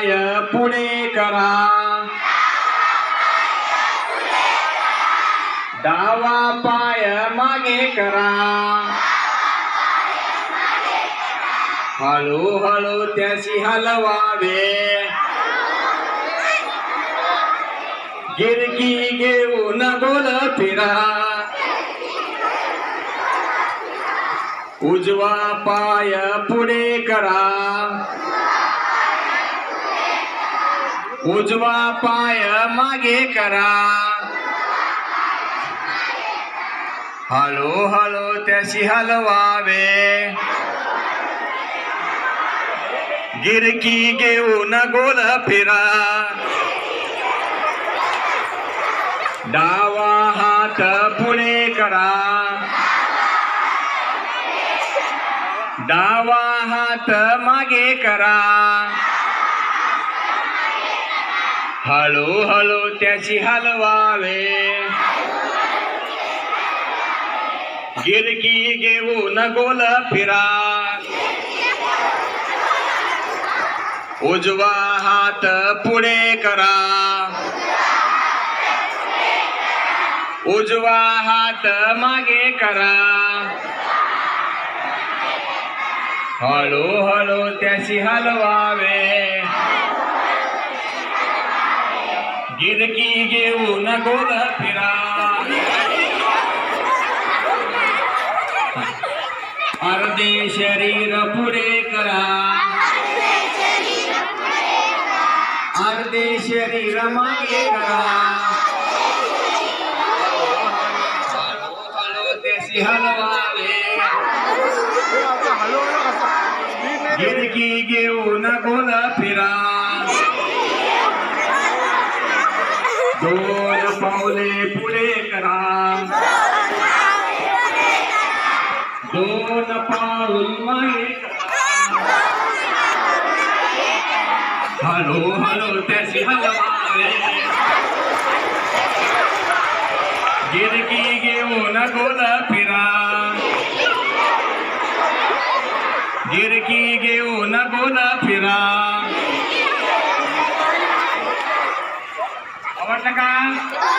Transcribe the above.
पाय पुढे करा, डावा पाय मागे करा, हळूहळू त्याची हलवावे, गिरकी घेऊन गोल फिरा, उजवा पाय पुढे करा, उजवा पाय मागे करा, हळूहळू त्याशी हलवावे, गिरकी घेऊन गोल फिरा, डावा हात पुढे करा, डावा हात मागे करा, हळूहळू त्याची हलवावे, गिरकी घेऊन गोल फिरा, उजवा हात पुढे करा, उजवा हात मागे करा, हळूहळू त्याची हलवावे, गिरकी घेऊन गोल फिरा, अर्धे शरीर पुढे करा, अर्धे शरीर मागे करा, हळूहळू त्याची हलवावे, गिरकी घेऊन गोल फिरा, दोन पावले पुढे करा, दोन पाऊल मागे करा, हळूहळू त्याची हलवावे, गिरकी घेऊन गोल फिरा, गिरकी घेऊन गोल फिरा. आवडलं का?